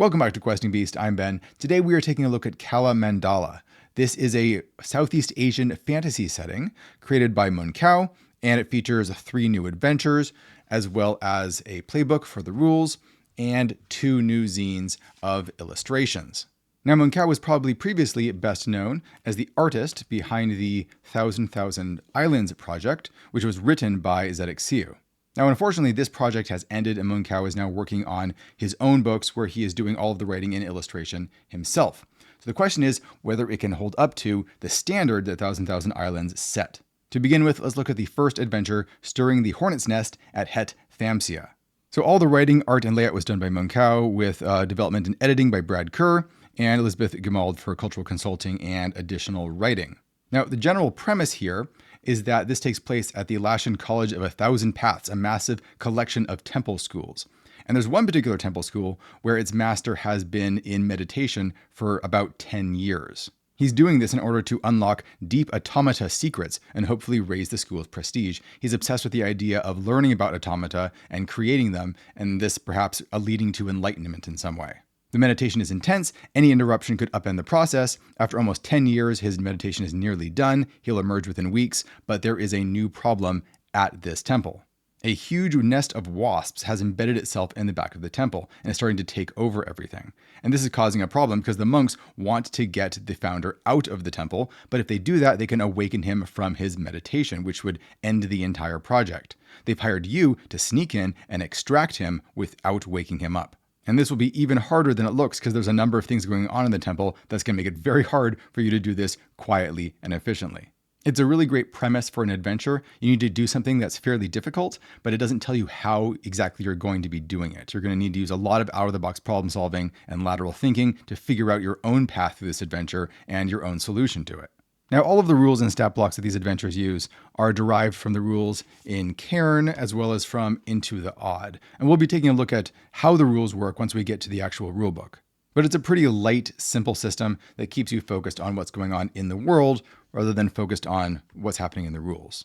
Welcome back to Questing Beast, I'm Ben. Today we are taking a look at Kala Mandala. This is a Southeast Asian fantasy setting created by Munkao, and it features 3 new adventures, as well as a playbook for the rules, and 2 new zines of illustrations. Now, Munkao was probably previously best known as the artist behind the Thousand Islands project, which was written by ZXCU. Now, unfortunately, this project has ended and Munkao is now working on his own books where he is doing all of the writing and illustration himself. So the question is whether it can hold up to the standard that Thousand Islands set. To begin with, let's look at the first adventure, Stirring the Hornets' Nest at Het Thamsia. So all the writing, art, and layout was done by Munkao, with development and editing by Brad Kerr and Elizabeth Gimald for cultural consulting and additional writing. Now, the general premise here is that this takes place at the Lashan College of 1,000 Paths, a massive collection of temple schools. And there's one particular temple school where its master has been in meditation for about 10 years. He's doing this in order to unlock deep automata secrets and hopefully raise the school's prestige. He's obsessed with the idea of learning about automata and creating them, and this perhaps leading to enlightenment in some way. The meditation is intense. Any interruption could upend the process. After almost 10 years, his meditation is nearly done. He'll emerge within weeks, but there is a new problem at this temple. A huge nest of wasps has embedded itself in the back of the temple and is starting to take over everything. And this is causing a problem because the monks want to get the founder out of the temple, but if they do that, they can awaken him from his meditation, which would end the entire project. They've hired you to sneak in and extract him without waking him up. And this will be even harder than it looks because there's a number of things going on in the temple that's going to make it very hard for you to do this quietly and efficiently. It's a really great premise for an adventure. You need to do something that's fairly difficult, but it doesn't tell you how exactly you're going to be doing it. You're going to need to use a lot of out-of-the-box problem solving and lateral thinking to figure out your own path through this adventure and your own solution to it. Now, all of the rules and stat blocks that these adventures use are derived from the rules in Cairn as well as from Into the Odd. And we'll be taking a look at how the rules work once we get to the actual rulebook. But it's a pretty light, simple system that keeps you focused on what's going on in the world rather than focused on what's happening in the rules.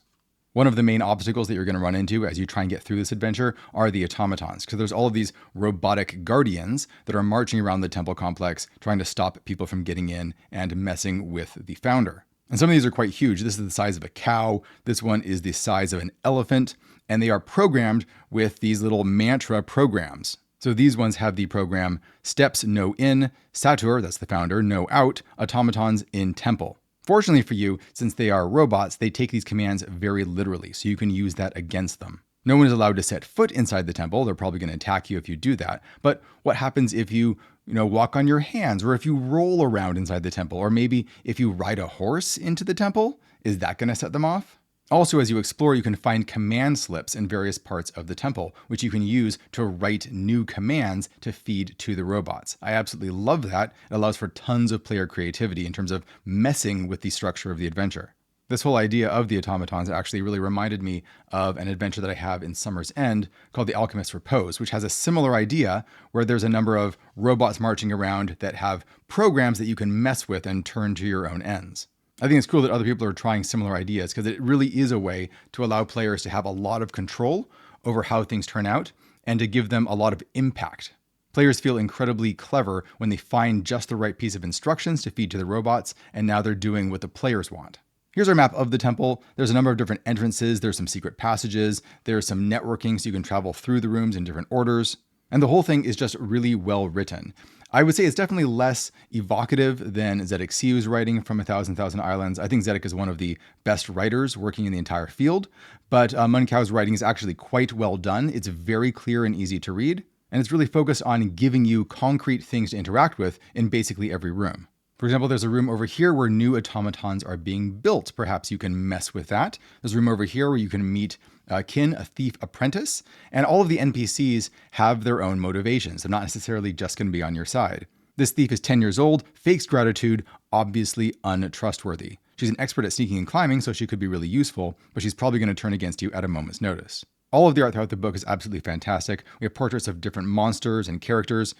One of the main obstacles that you're going to run into as you try and get through this adventure are the automatons, because there's all of these robotic guardians that are marching around the temple complex trying to stop people from getting in and messing with the founder. And some of these are quite huge. This is the size of a cow. This one is the size of an elephant. And they are programmed with these little mantra programs. So these ones have the program steps no in, Satur, that's the founder, no out, automatons in temple. Fortunately for you, since they are robots, they take these commands very literally, so you can use that against them. No one is allowed to set foot inside the temple. They're probably going to attack you if you do that. But what happens if you walk on your hands, or if you roll around inside the temple, or maybe if you ride a horse into the temple? Is that going to set them off? Also, as you explore, you can find command slips in various parts of the temple, which you can use to write new commands to feed to the robots. I absolutely love that. It allows for tons of player creativity in terms of messing with the structure of the adventure. This whole idea of the automatons actually really reminded me of an adventure that I have in Summer's End called The Alchemist's Repose, which has a similar idea where there's a number of robots marching around that have programs that you can mess with and turn to your own ends. I think it's cool that other people are trying similar ideas because it really is a way to allow players to have a lot of control over how things turn out and to give them a lot of impact. Players feel incredibly clever when they find just the right piece of instructions to feed to the robots, and now they're doing what the players want. Here's our map of the temple. There's a number of different entrances. There's some secret passages. There's some networking so you can travel through the rooms in different orders. And the whole thing is just really well written. I would say it's definitely less evocative than ZXCU's writing from 1,000 Islands. I think Zedek is one of the best writers working in the entire field, but Munkao's writing is actually quite well done. It's very clear and easy to read, and it's really focused on giving you concrete things to interact with in basically every room. For example, there's a room over here where new automatons are being built. Perhaps you can mess with that. There's a room over here where you can meet Kin, a thief apprentice, and all of the NPCs have their own motivations. They're not necessarily just going to be on your side. This thief is 10 years old, fakes gratitude, obviously untrustworthy. She's an expert at sneaking and climbing, so she could be really useful, but she's probably going to turn against you at a moment's notice. All of the art throughout the book is absolutely fantastic. We have portraits of different monsters and characters.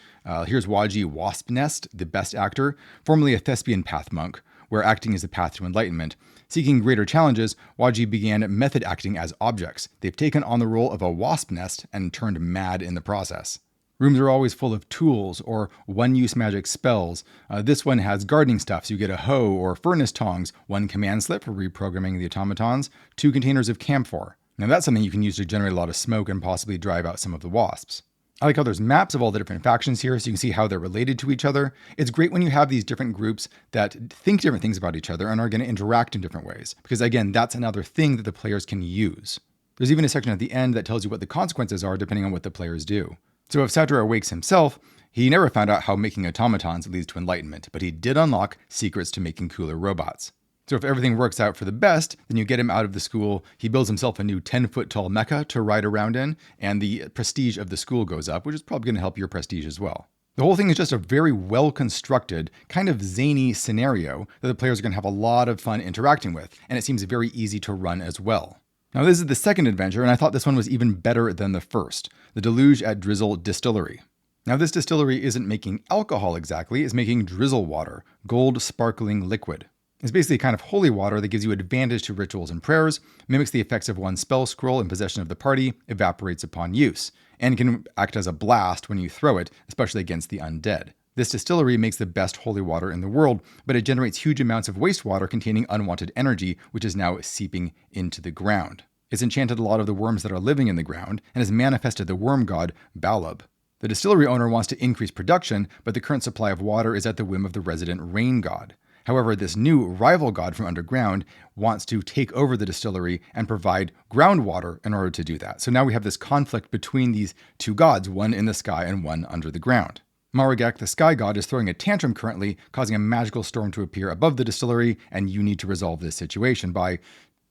Here's Waji Wasp Nest, the best actor, formerly a thespian path monk, where acting is the path to enlightenment. Seeking greater challenges, Waji began method acting as objects. They've taken on the role of a wasp nest and turned mad in the process. Rooms are always full of tools or one-use magic spells. This one has gardening stuff, so you get a hoe or furnace tongs, one command slip for reprogramming the automatons, 2 containers of camphor. Now that's something you can use to generate a lot of smoke and possibly drive out some of the wasps. I like how there's maps of all the different factions here so you can see how they're related to each other. It's great when you have these different groups that think different things about each other and are going to interact in different ways, because again, that's another thing that the players can use. There's even a section at the end that tells you what the consequences are depending on what the players do. So if Sadra awakes himself, he never found out how making automatons leads to enlightenment, but he did unlock secrets to making cooler robots. So if everything works out for the best, then you get him out of the school, he builds himself a new 10-foot tall mecha to ride around in, and the prestige of the school goes up, which is probably going to help your prestige as well. The whole thing is just a very well-constructed, kind of zany scenario that the players are going to have a lot of fun interacting with, and it seems very easy to run as well. Now this is the second adventure, and I thought this one was even better than the first, the Deluge at Drizzle Distillery. Now this distillery isn't making alcohol exactly, it's making drizzle water, gold sparkling liquid. It's basically a kind of holy water that gives you advantage to rituals and prayers, mimics the effects of one spell scroll in possession of the party, evaporates upon use, and can act as a blast when you throw it, especially against the undead. This distillery makes the best holy water in the world, but it generates huge amounts of wastewater containing unwanted energy, which is now seeping into the ground. It's enchanted a lot of the worms that are living in the ground, and has manifested the worm god, Balub. The distillery owner wants to increase production, but the current supply of water is at the whim of the resident rain god. However, this new rival god from underground wants to take over the distillery and provide groundwater in order to do that. So now we have this conflict between these two gods, one in the sky and one under the ground. Maragak, the sky god, is throwing a tantrum currently, causing a magical storm to appear above the distillery, and you need to resolve this situation by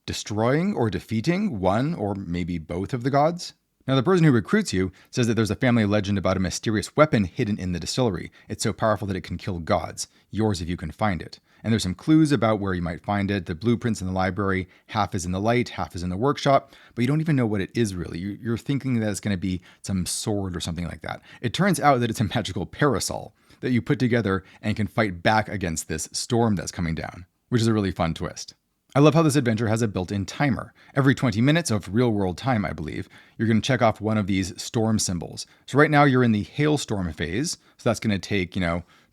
destroying or defeating one or maybe both of the gods. Now, the person who recruits you says that there's a family legend about a mysterious weapon hidden in the distillery. It's so powerful that it can kill gods. Yours if you can find it. And there's some clues about where you might find it. The blueprint's in the library. Half is in the light, half is in the workshop. But you don't even know what it is really. You're thinking that it's going to be some sword or something like that. It turns out that it's a magical parasol that you put together and can fight back against this storm that's coming down, which is a really fun twist. I love how this adventure has a built-in timer. Every 20 minutes of real-world time, I believe, you're going to check off one of these storm symbols. So right now you're in the hailstorm phase, so that's going to take,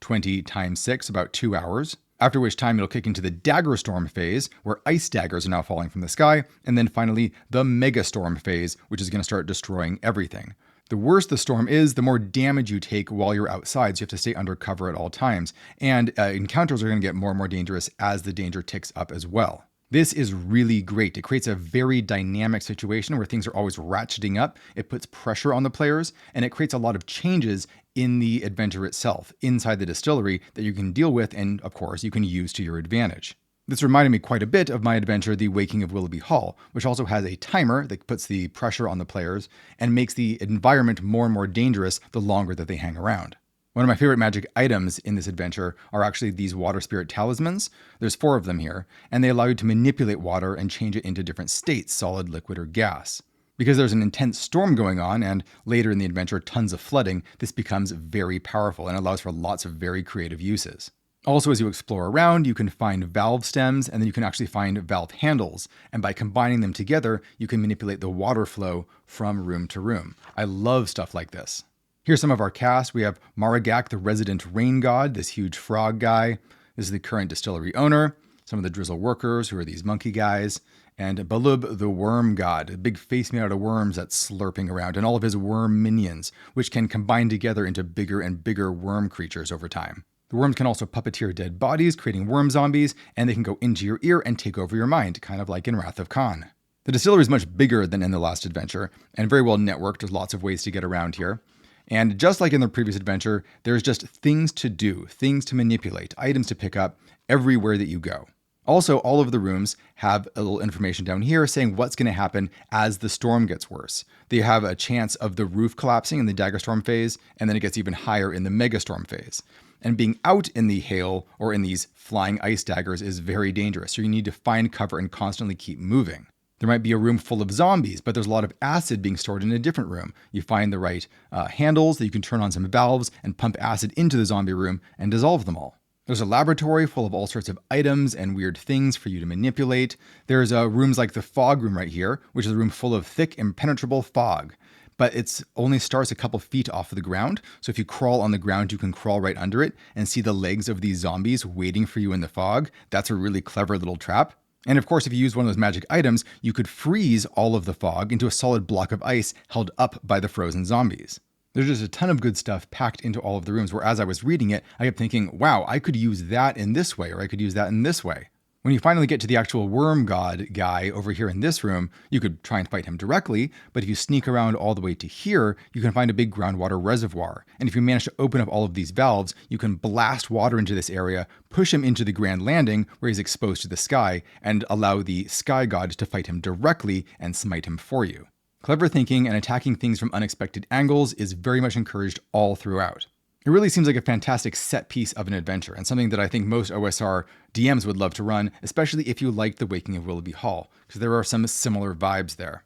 20 times 6, about 2 hours. After which time it'll kick into the dagger storm phase, where ice daggers are now falling from the sky, and then finally the mega storm phase, which is going to start destroying everything. The worse the storm is, the more damage you take while you're outside, so you have to stay under cover at all times. And encounters are going to get more and more dangerous as the danger ticks up as well. This is really great. It creates a very dynamic situation where things are always ratcheting up. It puts pressure on the players, and it creates a lot of changes in the adventure itself, inside the distillery, that you can deal with and, of course, you can use to your advantage. This reminded me quite a bit of my adventure, The Waking of Willoughby Hall, which also has a timer that puts the pressure on the players and makes the environment more and more dangerous the longer that they hang around. One of my favorite magic items in this adventure are actually these water spirit talismans. There's 4 of them here, and they allow you to manipulate water and change it into different states, solid, liquid, or gas. Because there's an intense storm going on, and later in the adventure, tons of flooding, this becomes very powerful and allows for lots of very creative uses. Also, as you explore around, you can find valve stems, and then you can actually find valve handles. And by combining them together, you can manipulate the water flow from room to room. I love stuff like this. Here's some of our cast. We have Maragak, the resident rain god, this huge frog guy. This is the current distillery owner. Some of the drizzle workers, who are these monkey guys. And Balub, the worm god, a big face made out of worms that's slurping around, and all of his worm minions, which can combine together into bigger and bigger worm creatures over time. The worms can also puppeteer dead bodies, creating worm zombies, and they can go into your ear and take over your mind, kind of like in Wrath of Khan. The distillery is much bigger than in the last adventure, and very well networked. There's lots of ways to get around here. And just like in the previous adventure, there's just things to do, things to manipulate, items to pick up everywhere that you go. Also, all of the rooms have a little information down here saying what's going to happen as the storm gets worse. They have a chance of the roof collapsing in the dagger storm phase, and then it gets even higher in the mega storm phase. And being out in the hail or in these flying ice daggers is very dangerous, so you need to find cover and constantly keep moving. There might be a room full of zombies, but there's a lot of acid being stored in a different room. You find the right handles that you can turn on some valves and pump acid into the zombie room and dissolve them all. There's a laboratory full of all sorts of items and weird things for you to manipulate. There's rooms like the fog room right here, which is a room full of thick, impenetrable fog. but it only starts a couple feet off of the ground. So if you crawl on the ground, you can crawl right under it and see the legs of these zombies waiting for you in the fog. That's a really clever little trap. And of course, if you use one of those magic items, you could freeze all of the fog into a solid block of ice held up by the frozen zombies. There's just a ton of good stuff packed into all of the rooms where as I was reading it, I kept thinking, wow, I could use that in this way, or I could use that in this way. When you finally get to the actual worm god guy over here in this room, you could try and fight him directly, but if you sneak around all the way to here, you can find a big groundwater reservoir. And if you manage to open up all of these valves, you can blast water into this area, push him into the grand landing where he's exposed to the sky, and allow the sky god to fight him directly and smite him for you. Clever thinking and attacking things from unexpected angles is very much encouraged all throughout. It really seems like a fantastic set piece of an adventure, and something that I think most OSR DMs would love to run, especially if you like The Waking of Willoughby Hall, because there are some similar vibes there.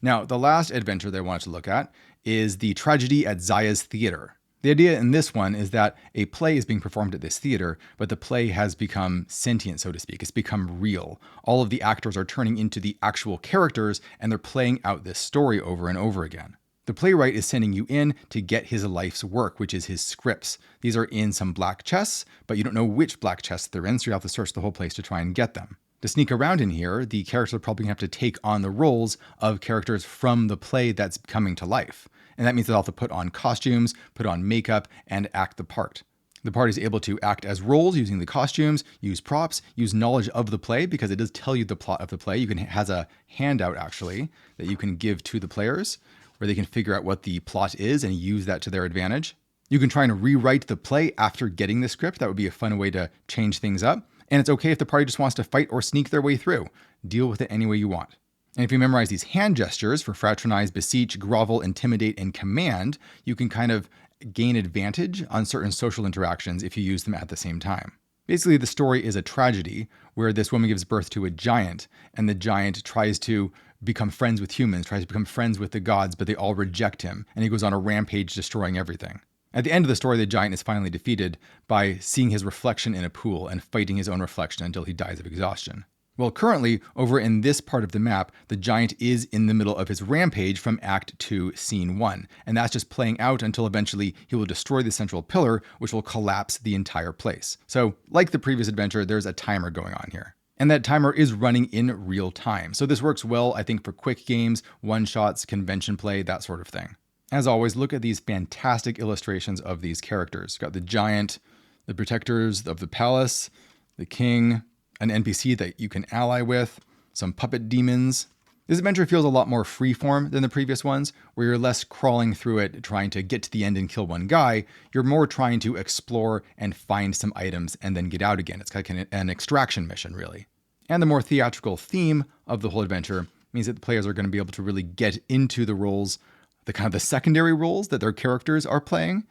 Now, the last adventure that I wanted to look at is the tragedy at Zaya's theater. The idea in this one is that a play is being performed at this theater, but the play has become sentient, so to speak. It's become real. All of the actors are turning into the actual characters, and they're playing out this story over and over again. The playwright is sending you in to get his life's work, which is his scripts. These are in some black chests, but you don't know which black chests they're in, so you have to search the whole place to try and get them. To sneak around in here, the characters are probably going to have to take on the roles of characters from the play that's coming to life. And that means they'll have to put on costumes, put on makeup, and act the part. The party is able to act as roles using the costumes, use props, use knowledge of the play, because it does tell you the plot of the play. It has a handout, actually, that you can give to the players, where they can figure out what the plot is and use that to their advantage. You can try and rewrite the play after getting the script. That would be a fun way to change things up. And it's okay if the party just wants to fight or sneak their way through. Deal with it any way you want. And if you memorize these hand gestures for fraternize, beseech, grovel, intimidate, and command, you can kind of gain advantage on certain social interactions if you use them at the same time. Basically, the story is a tragedy where this woman gives birth to a giant, and the giant tries to become friends with humans, tries to become friends with the gods, but they all reject him, and he goes on a rampage destroying everything. At the end of the story, the giant is finally defeated by seeing his reflection in a pool and fighting his own reflection until he dies of exhaustion. Well, currently, over in this part of the map, the giant is in the middle of his rampage from Act 2, Scene 1, and that's just playing out until eventually he will destroy the central pillar, which will collapse the entire place. So, like the previous adventure, there's a timer going on here. And that timer is running in real time. So this works well, I think, for quick games, one-shots, convention play, that sort of thing. As always, look at these fantastic illustrations of these characters. You've got the giant, the protectors of the palace, the king, an NPC that you can ally with, some puppet demons. This adventure feels a lot more freeform than the previous ones, where you're less crawling through it trying to get to the end and kill one guy. You're more trying to explore and find some items and then get out again. It's like an extraction mission, really. And the more theatrical theme of the whole adventure means that the players are going to be able to really get into the roles, the kind of the secondary roles that their characters are playing,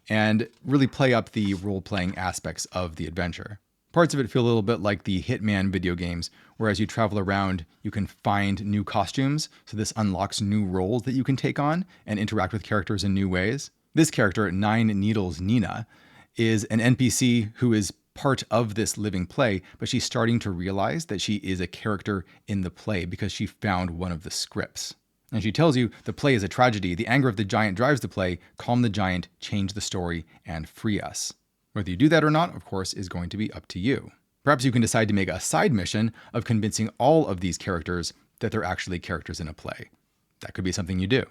and really play up the role-playing aspects of the adventure. Parts of it feel a little bit like the Hitman video games, where as you travel around, you can find new costumes. So this unlocks new roles that you can take on and interact with characters in new ways. This character, Nine Needles Nina, is an NPC who is part of this living play, but she's starting to realize that she is a character in the play because she found one of the scripts. And she tells you the play is a tragedy. The anger of the giant drives the play. Calm the giant, change the story, and free us. Whether you do that or not, of course, is going to be up to you. Perhaps you can decide to make a side mission of convincing all of these characters that they're actually characters in a play. That could be something you do.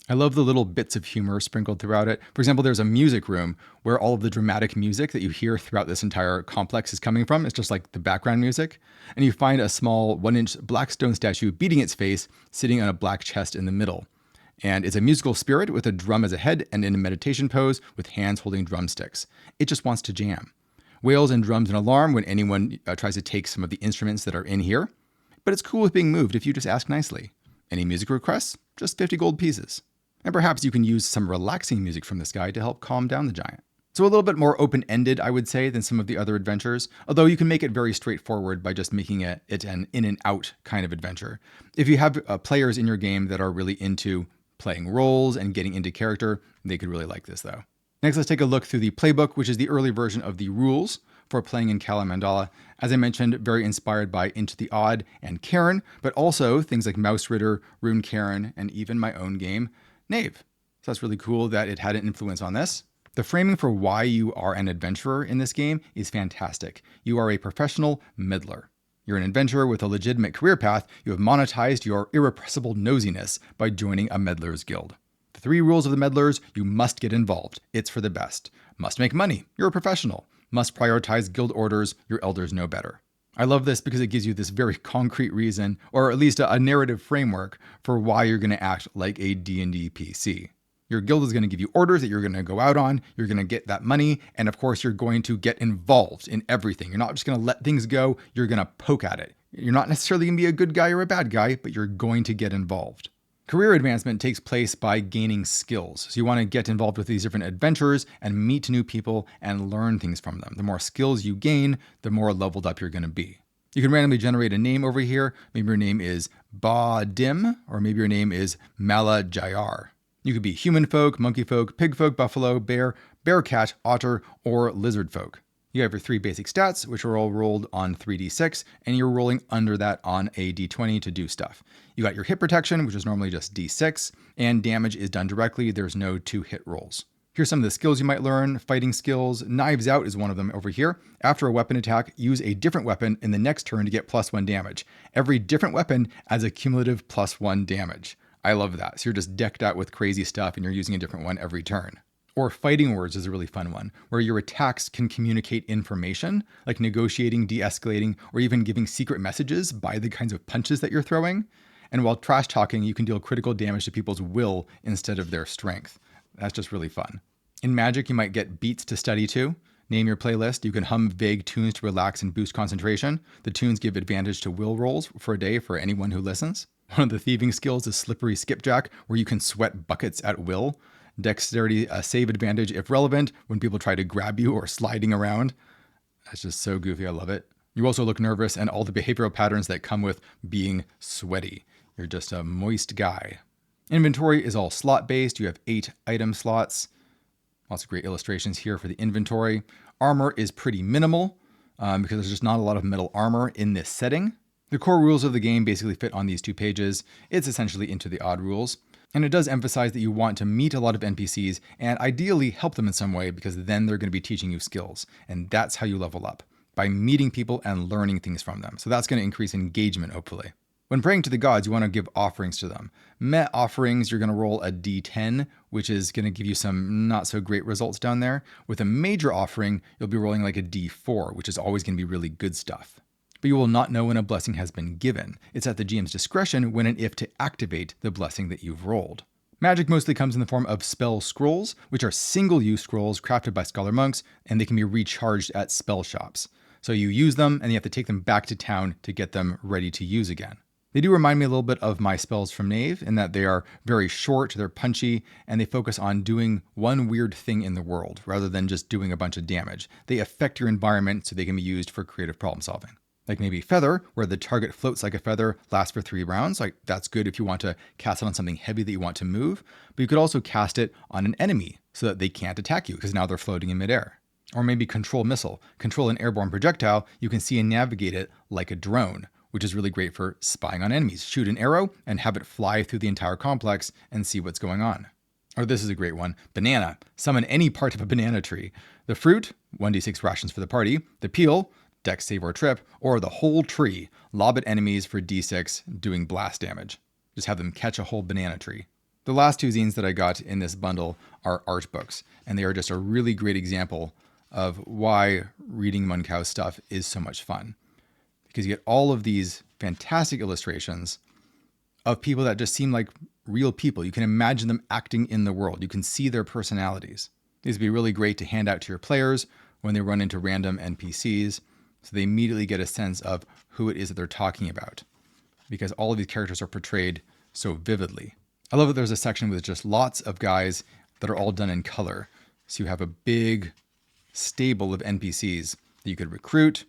I love the little bits of humor sprinkled throughout it. For example, there's a music room where all of the dramatic music that you hear throughout this entire complex is coming from. It's just like the background music. And you find a small 1-inch black stone statue beating its face, sitting on a black chest in the middle. And it's a musical spirit with a drum as a head and in a meditation pose with hands holding drumsticks. It just wants to jam. Wails and drums an alarm when anyone tries to take some of the instruments that are in here. But it's cool with being moved if you just ask nicely. Any music requests? Just 50 gold pieces. And perhaps you can use some relaxing music from this guy to help calm down the giant. So a little bit more open-ended, I would say, than some of the other adventures, although you can make it very straightforward by just making it an in and out kind of adventure. If you have players in your game that are really into playing roles and getting into character, they could really like this though. Next, let's take a look through the playbook, which is the early version of the rules for playing in Kala Mandala. As I mentioned, very inspired by Into the Odd and Karen, but also things like Mouse Ritter, Rune Karen, and even my own game, knave. So that's really cool that it had an influence on this. The framing for why you are an adventurer in this game is fantastic. You are a professional meddler. You're an adventurer with a legitimate career path. You have monetized your irrepressible nosiness by joining a meddler's guild. The 3 rules of the meddlers: you must get involved. It's for the best. Must make money. You're a professional. Must prioritize guild orders. Your elders know better. I love this because it gives you this very concrete reason, or at least a narrative framework for why you're going to act like a D&D PC. Your guild is going to give you orders that you're going to go out on. You're going to get that money. And of course, you're going to get involved in everything. You're not just going to let things go. You're going to poke at it. You're not necessarily going to be a good guy or a bad guy, but you're going to get involved. Career advancement takes place by gaining skills. So you want to get involved with these different adventures and meet new people and learn things from them. The more skills you gain, the more leveled up you're going to be. You can randomly generate a name over here. Maybe your name is Ba Dim, or maybe your name is Mala Jayar. You could be human folk, monkey folk, pig folk, buffalo, bear, bear cat, otter, or lizard folk. You have your 3 basic stats, which are all rolled on 3d6, and you're rolling under that on a d20 to do stuff. You got your hit protection, which is normally just d6, and damage is done directly. There's no 2 hit rolls. Here's some of the skills you might learn. Fighting skills. Knives Out is one of them over here. After a weapon attack, use a different weapon in the next turn to get +1 damage. Every different weapon adds a cumulative +1 damage. I love that. So you're just decked out with crazy stuff and you're using a different one every turn. Or fighting words is a really fun one, where your attacks can communicate information, like negotiating, de-escalating, or even giving secret messages by the kinds of punches that you're throwing. And while trash talking, you can deal critical damage to people's will instead of their strength. That's just really fun. In Magic, you might get beats to study to. Name your playlist. You can hum vague tunes to relax and boost concentration. The tunes give advantage to will rolls for a day for anyone who listens. One of the thieving skills is Slippery Skipjack, where you can sweat buckets at will. Dexterity, save advantage if relevant when people try to grab you or sliding around. That's just so goofy. I love it. You also look nervous, and all the behavioral patterns that come with being sweaty. You're just a moist guy. Inventory is all slot based. You have 8 item slots. Lots of great illustrations here for the inventory. Armor is pretty minimal because there's just not a lot of metal armor in this setting. The core rules of the game basically fit on these 2 pages. It's essentially Into the Odd rules. And it does emphasize that you want to meet a lot of NPCs and ideally help them in some way, because then they're going to be teaching you skills. And that's how you level up, by meeting people and learning things from them. So that's going to increase engagement, hopefully. When praying to the gods, you want to give offerings to them. Met offerings, you're going to roll a d10, which is going to give you some not so great results down there. With a major offering, you'll be rolling like a d4, which is always going to be really good stuff. But you will not know when a blessing has been given. It's at the GM's discretion when and if to activate the blessing that you've rolled. Magic mostly comes in the form of spell scrolls, which are single-use scrolls crafted by scholar monks, and they can be recharged at spell shops. So you use them, and you have to take them back to town to get them ready to use again. They do remind me a little bit of my spells from Knave, in that they are very short, they're punchy, and they focus on doing one weird thing in the world, rather than just doing a bunch of damage. They affect your environment so they can be used for creative problem solving. Like maybe Feather, where the target floats like a feather, lasts for 3 rounds. Like that's good if you want to cast it on something heavy that you want to move. But you could also cast it on an enemy so that they can't attack you because now they're floating in midair. Or maybe Control Missile. Control an airborne projectile. You can see and navigate it like a drone, which is really great for spying on enemies. Shoot an arrow and have it fly through the entire complex and see what's going on. Or this is a great one. Banana. Summon any part of a banana tree. The fruit, 1d6 rations for the party. The peel, Dex save or trip, or the whole tree. Lob at enemies for d6, doing blast damage. Just have them catch a whole banana tree. The last 2 zines that I got in this bundle are Artbooks, and they are just a really great example of why reading Munkow's stuff is so much fun. Because you get all of these fantastic illustrations of people that just seem like real people. You can imagine them acting in the world. You can see their personalities. These would be really great to hand out to your players when they run into random NPCs, so they immediately get a sense of who it is that they're talking about, because all of these characters are portrayed so vividly. I love that there's a section with just lots of guys that are all done in color. So you have a big stable of NPCs that you could recruit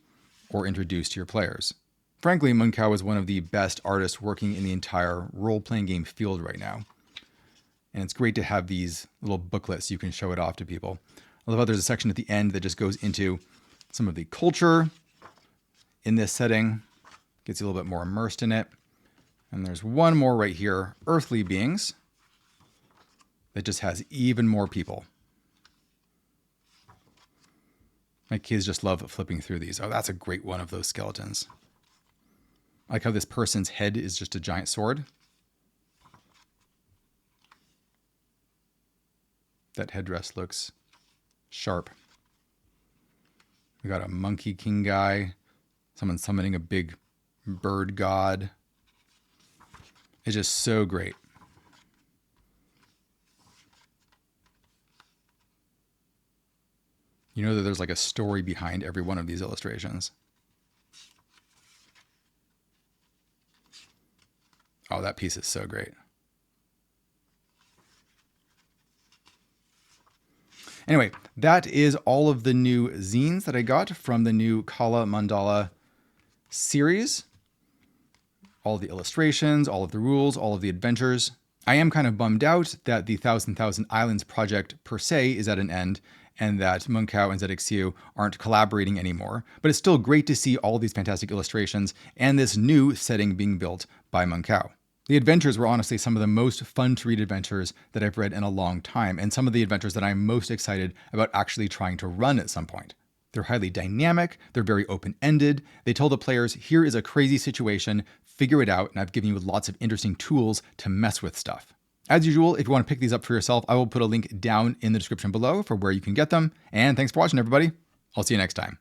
or introduce to your players. Frankly, Munkow is one of the best artists working in the entire role-playing game field right now. And it's great to have these little booklets so you can show it off to people. I love how there's a section at the end that just goes into some of the culture in this setting, gets you a little bit more immersed in it. And there's one more right here, earthly beings. that just has even more people. My kids just love flipping through these. Oh, that's a great one of those skeletons. I like how this person's head is just a giant sword. That headdress looks sharp. We got a Monkey King guy. Someone summoning a big bird god. It's just so great. You know that there's like a story behind every one of these illustrations. Oh, that piece is so great. Anyway, that is all of the new zines that I got from the new Kala Mandala series. All the illustrations, all of the rules, all of the adventures. I am kind of bummed out that the Thousand Islands project per se is at an end and that Munkau and ZXU aren't collaborating anymore. But it's still great to see all these fantastic illustrations and this new setting being built by Munkau. The adventures were honestly some of the most fun to read adventures that I've read in a long time, and some of the adventures that I'm most excited about actually trying to run at some point. They're highly dynamic, they're very open-ended, they tell the players, here is a crazy situation, figure it out, and I've given you lots of interesting tools to mess with stuff. As usual, if you want to pick these up for yourself, I will put a link down in the description below for where you can get them, and thanks for watching, everybody. I'll see you next time.